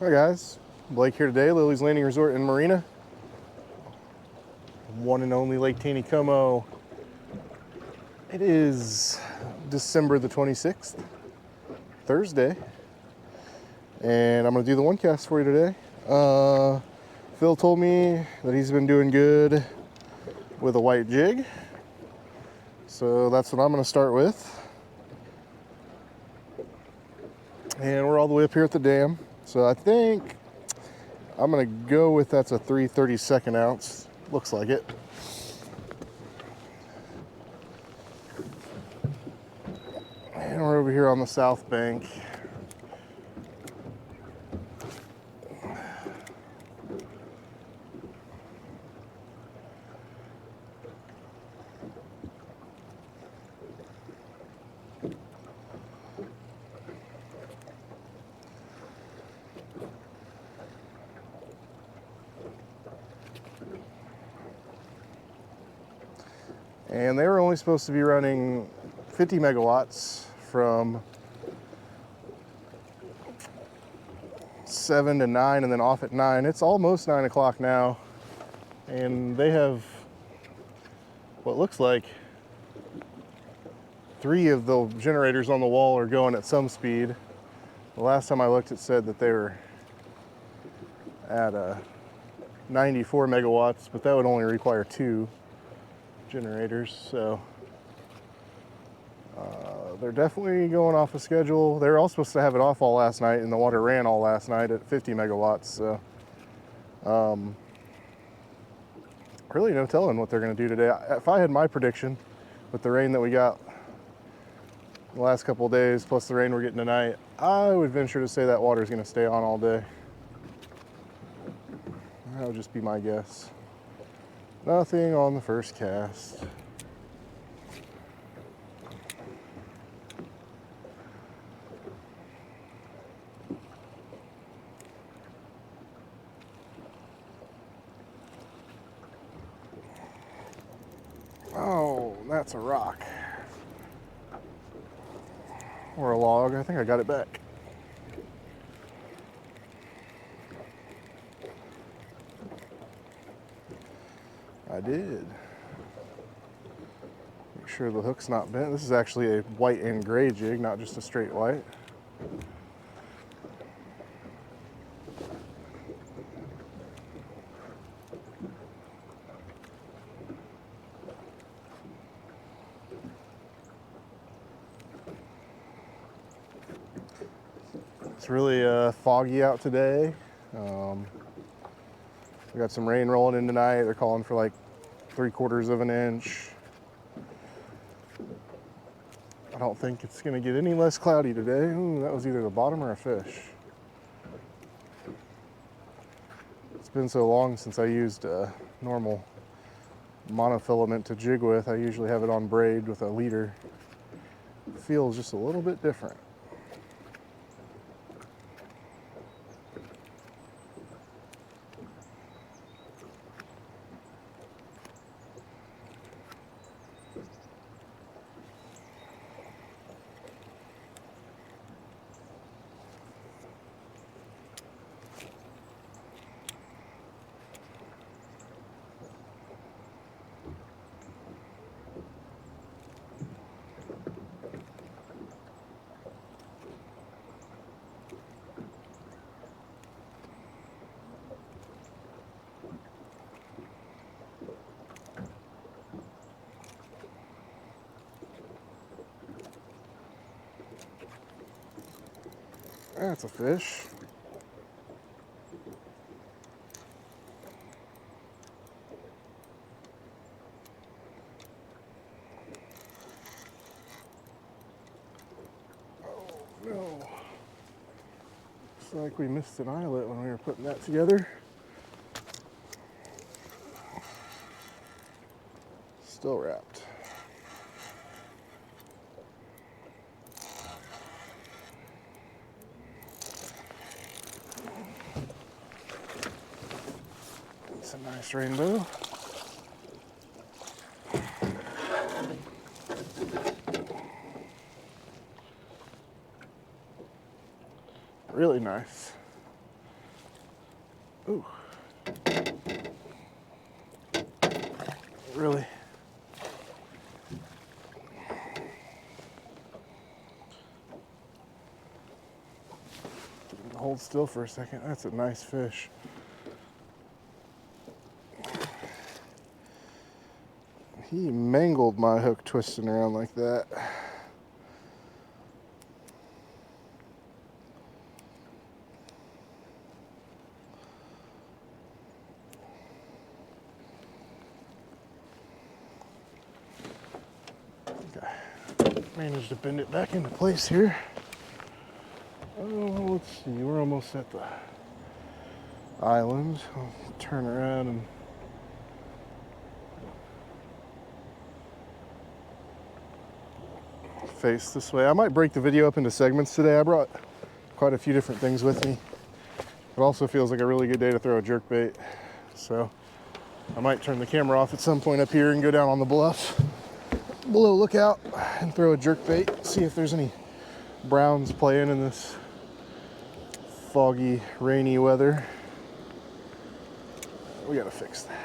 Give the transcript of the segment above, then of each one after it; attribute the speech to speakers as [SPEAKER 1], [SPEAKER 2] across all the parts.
[SPEAKER 1] Hi guys, Blake here today, Lilley's Landing Resort in Marina. One and only Lake Taneycomo. It is December the 26th, Thursday, and I'm gonna do the one cast for you today. Phil told me that he's been doing good with a white jig, so that's what I'm gonna start with. And we're all the way up here at the dam, so I think I'm gonna go with that's a 3/32 ounce. Looks like it. And we're over here on the south bank. And they were only supposed to be running 50 megawatts from 7 to 9 and then off at 9. It's almost 9 o'clock now, and they have what looks like 3 of the generators on the wall are going at some speed. The last time I looked, it said that they were at 94 megawatts, but that would only require 2 generators, so they're definitely going off a schedule. They were all supposed to have it off all last night, and the water ran all last night at 50 megawatts, so really no telling what they're going to do today. If I had my prediction with the rain that we got the last couple of days, plus the rain we're getting tonight, I would venture to say that water is going to stay on all day. That would just be my guess. Nothing on the first cast. Oh, that's a rock. Or a log. I think I got it back. I did. Make sure the hook's not bent. This is actually a white and gray jig, not just a straight white. It's really foggy out today. We got some rain rolling in tonight. They're calling for like 3/4 of an inch. I don't think it's gonna get any less cloudy today. Ooh, that was either the bottom or a fish. It's been so long since I used a normal monofilament to jig with. I usually have it on braid with a leader. It feels just a little bit different. That's a fish. Oh no. Looks like we missed an eyelet when we were putting that together. Still wrapped. It's a nice rainbow. Really nice. Ooh. Really? Hold still for a second. That's a nice fish. He mangled my hook twisting around like that. Okay. Managed to bend it back into place here. Oh, let's see. We're almost at the island. I'll turn around and face this way. I might break the video up into segments today. I brought quite a few different things with me. It also feels like a really good day to throw a jerkbait. So I might turn the camera off at some point up here and go down on the bluff below Lookout and throw a jerkbait. See if there's any browns playing in this foggy, rainy weather. We gotta fix that.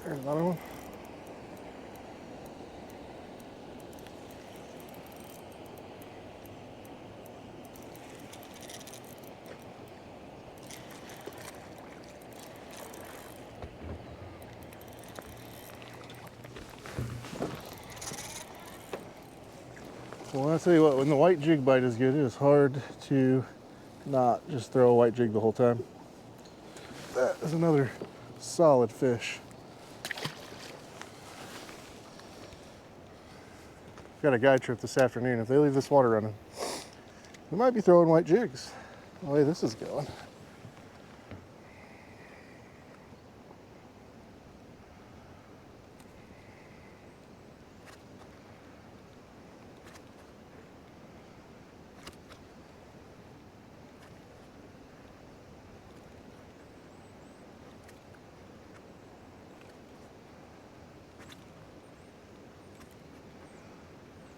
[SPEAKER 1] There's another one. Well, I'll tell you what, when the white jig bite is good, it is hard to not just throw a white jig the whole time. That is another solid fish. Got a guide trip this afternoon. If they leave this water running, we might be throwing white jigs. The way this is going.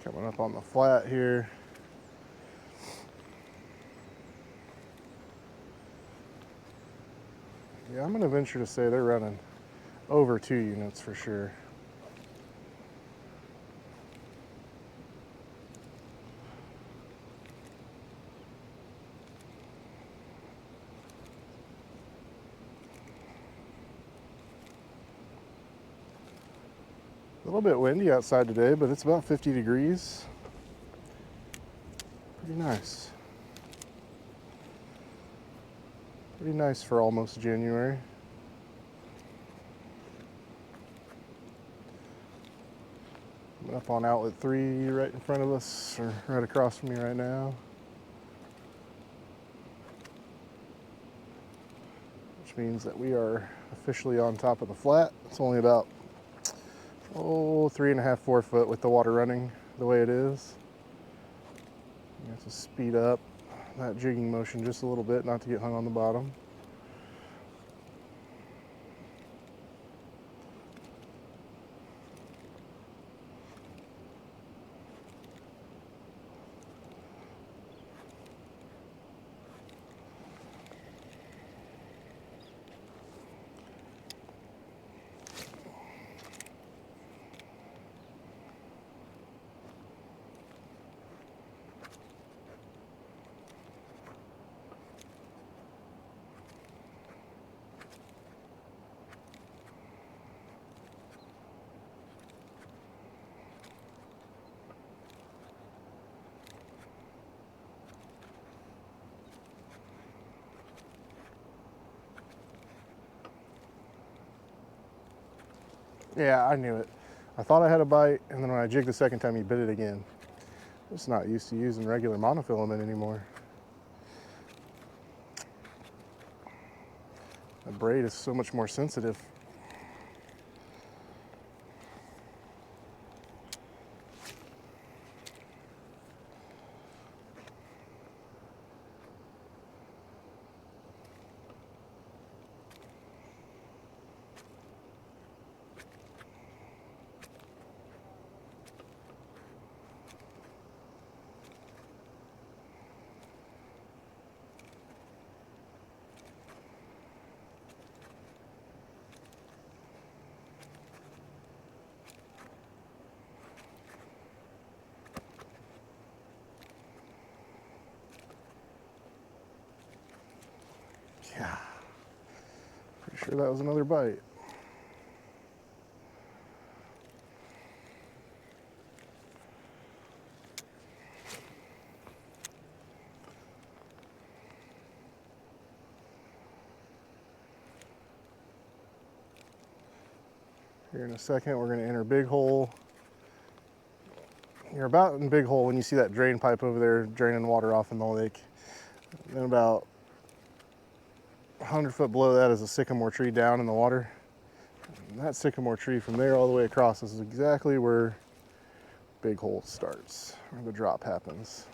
[SPEAKER 1] Coming up on the flat here. Yeah, I'm gonna venture to say they're running over 2 units for sure. A little bit windy outside today, but it's about 50 degrees. Pretty nice. Pretty nice for almost January. I'm up on outlet 3 right in front of us, or right across from me right now. Which means that we are officially on top of the flat. It's only about 3.5, 4 foot with the water running the way it is. You have to speed up that jigging motion just a little bit not to get hung on the bottom. Yeah, I knew it. I thought I had a bite, and then when I jigged the second time, he bit it again. I'm just not used to using regular monofilament anymore. The braid is so much more sensitive. Yeah, pretty sure that was another bite. Here in a second, we're gonna enter Big Hole. You're about in Big Hole when you see that drain pipe over there draining water off in the lake. Then about 100 foot below that is a sycamore tree down in the water. And that sycamore tree from there all the way across is exactly where Big Hole starts, where the drop happens.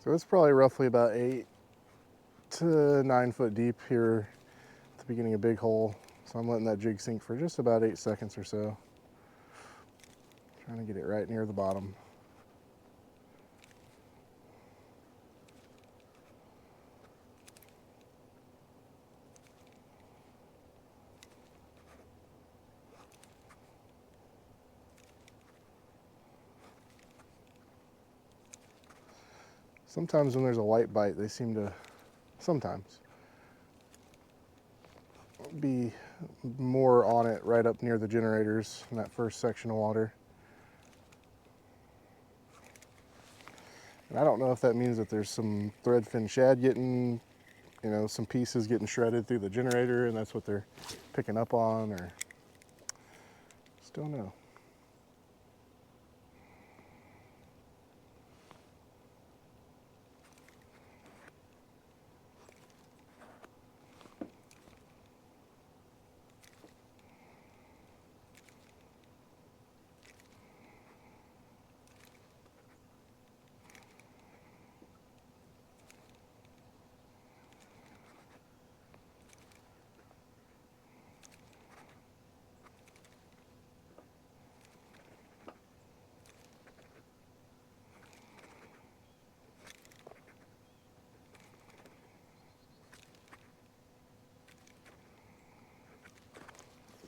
[SPEAKER 1] So it's probably roughly about 8 to 9 foot deep here at the beginning of Big Hole. So I'm letting that jig sink for just about 8 seconds or so. Trying to get it right near the bottom. Sometimes when there's a light bite, they seem to, sometimes, be more on it right up near the generators in that first section of water. And I don't know if that means that there's some threadfin shad getting, you know, some pieces getting shredded through the generator and that's what they're picking up on, or just don't know.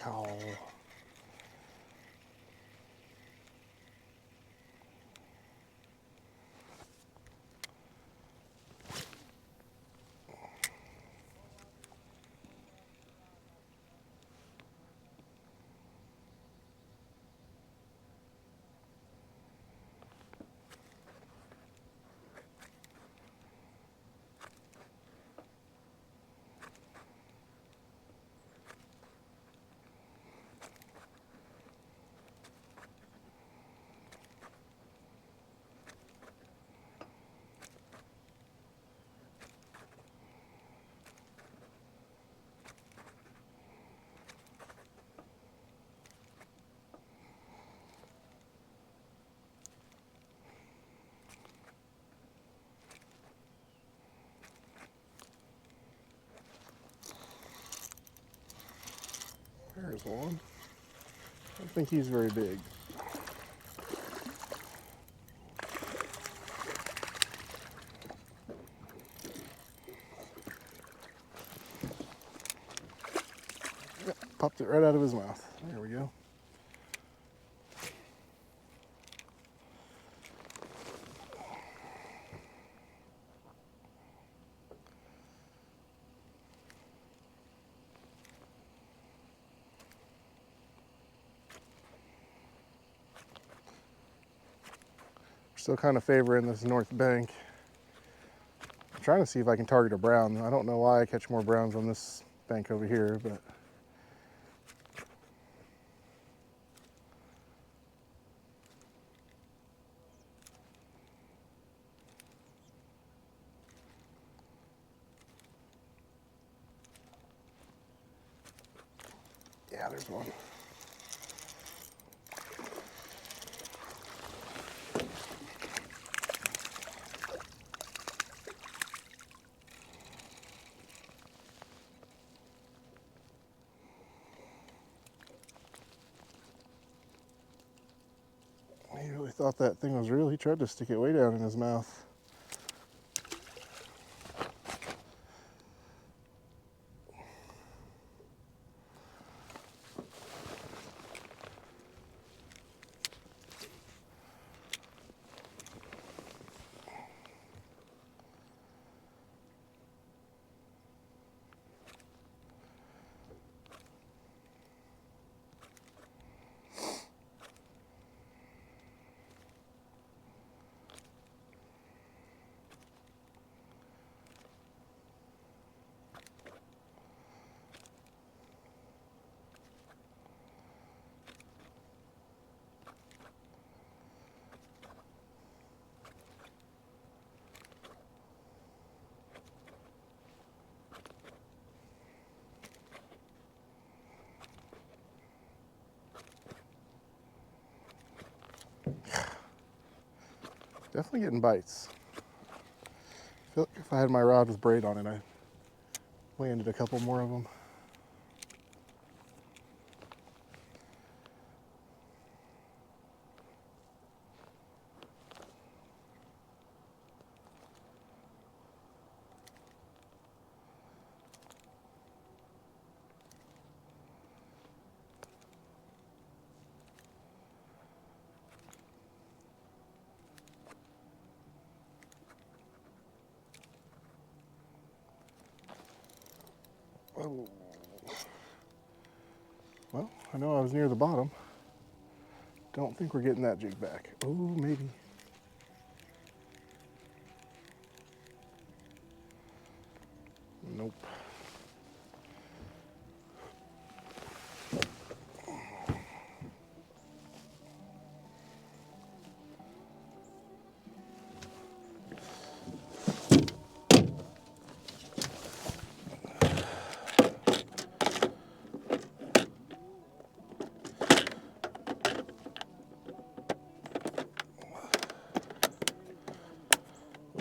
[SPEAKER 1] Oh. There's one. I don't think he's very big. Yep, popped it right out of his mouth. There we go. Still kind of favoring this north bank. I'm trying to see if I can target a brown. I don't know why I catch more browns on this bank over here, but yeah, there's one. He really thought that thing was real. He tried to stick it way down in his mouth. Definitely getting bites. I feel like if I had my rod with braid on it, I landed a couple more of them. Oh. Well, I know I was near the bottom. Don't think we're getting that jig back. Oh, maybe. Nope.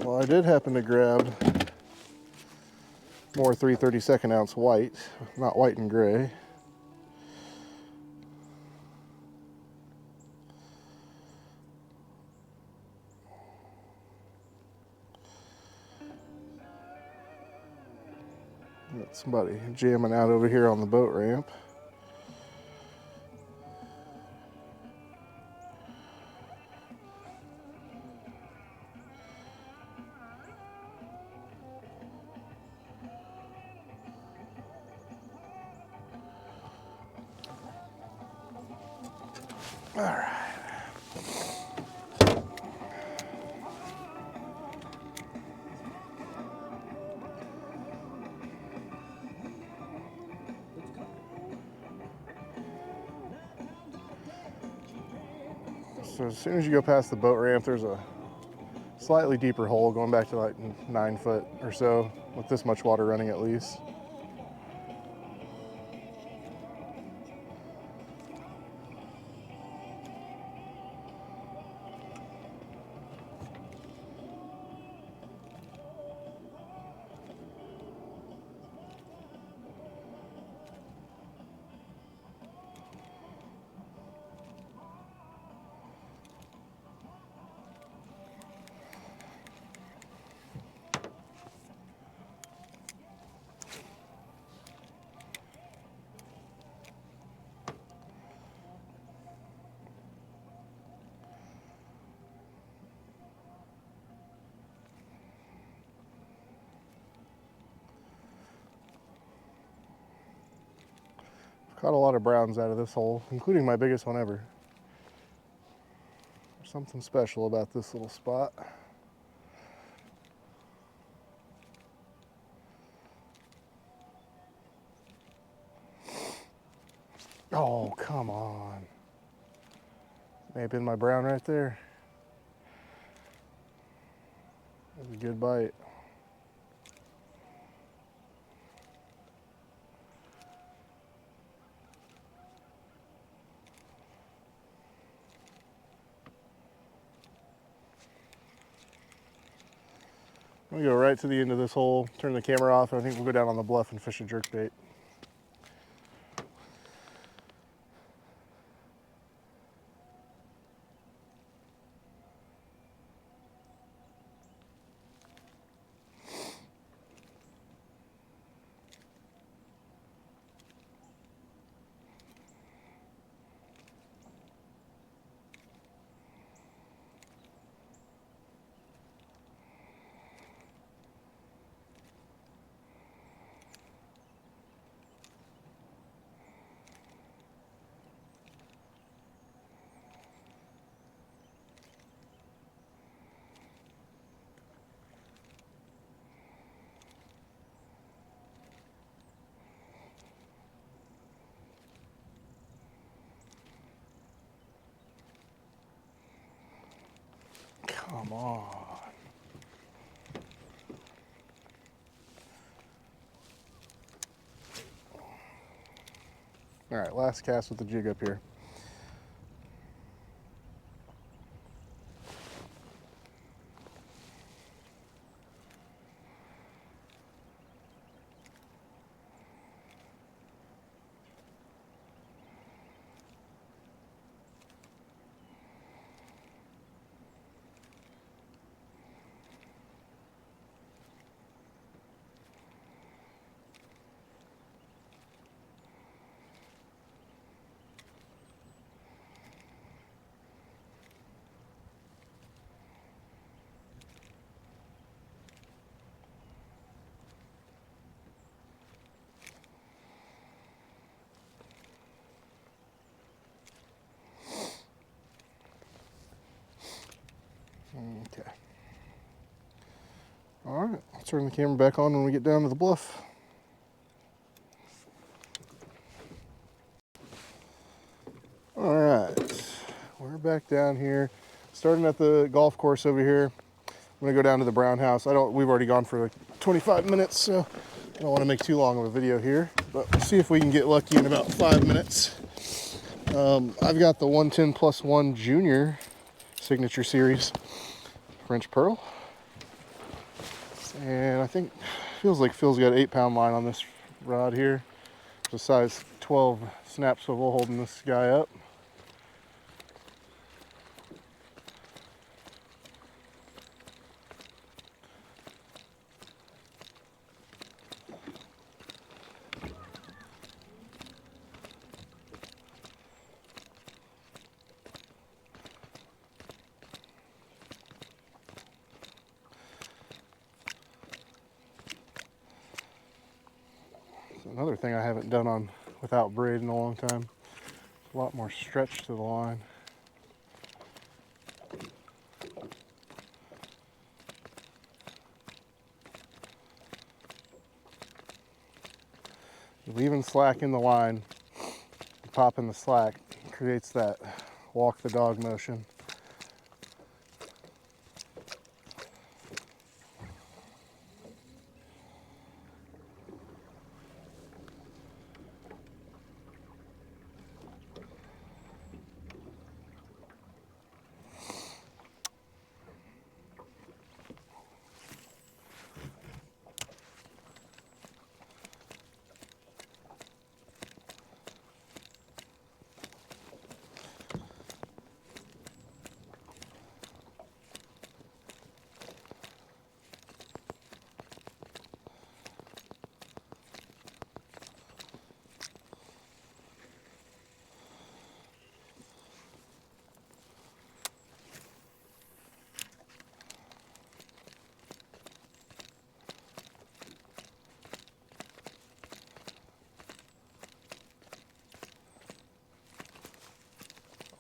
[SPEAKER 1] Well, I did happen to grab more 3/32 ounce white, not white and gray. Got somebody jamming out over here on the boat ramp. All right. So as soon as you go past the boat ramp, there's a slightly deeper hole going back to like 9 foot or so with this much water running at least. Caught a lot of browns out of this hole, including my biggest one ever. There's something special about this little spot. Oh, come on. May have been my brown right there. That was a good bite. I'm gonna go right to the end of this hole, turn the camera off, and I think we'll go down on the bluff and fish a jerkbait. Come on. All right, last cast with the jig up here. Okay. All right, I'll turn the camera back on when we get down to the bluff. All right, we're back down here, starting at the golf course over here. I'm gonna go down to the brown house. We've already gone for like 25 minutes, so I don't want to make too long of a video here, but we'll see if we can get lucky in about 5 minutes. I've got the 110+1 Junior Signature Series French Pearl, and I think feels like Phil's got 8-pound line on this rod here. It's a size 12 snap swivel holding this guy up. Another thing I haven't done on without braid in a long time. A lot more stretch to the line. Leaving slack in the line, popping the slack creates that walk the dog motion.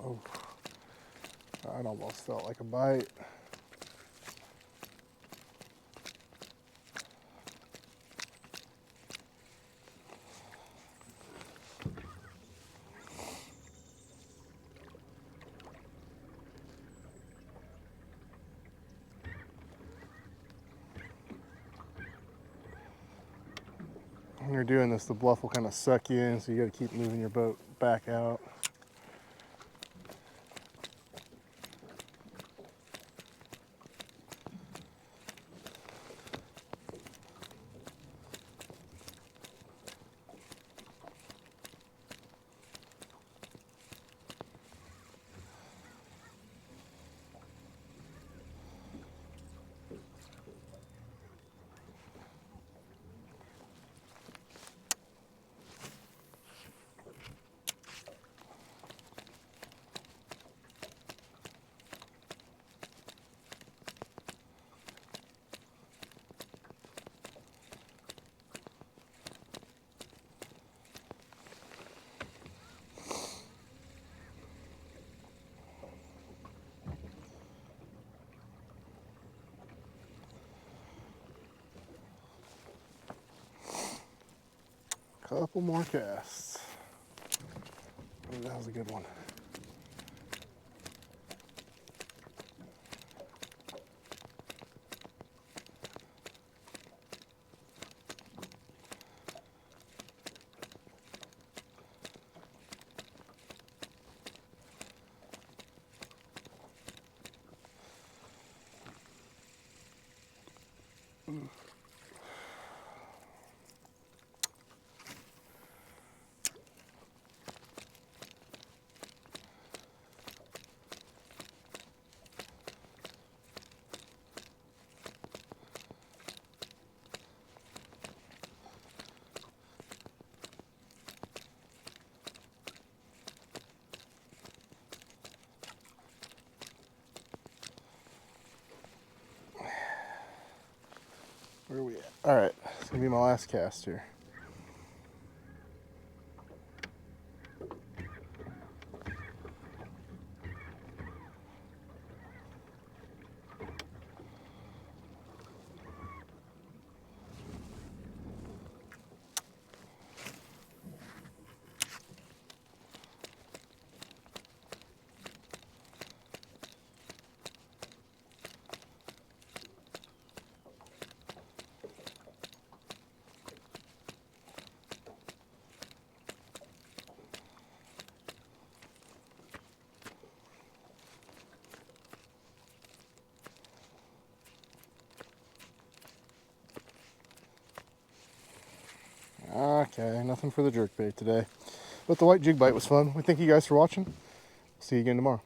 [SPEAKER 1] Oh, that almost felt like a bite. When you're doing this, the bluff will kind of suck you in, so you got to keep moving your boat back out. Couple more casts. Oh, that was a good one. Where are we at? All right, it's gonna be my last cast here. Okay, nothing for the jerkbait today. But the white jig bite was fun. We thank you guys for watching. See you again tomorrow.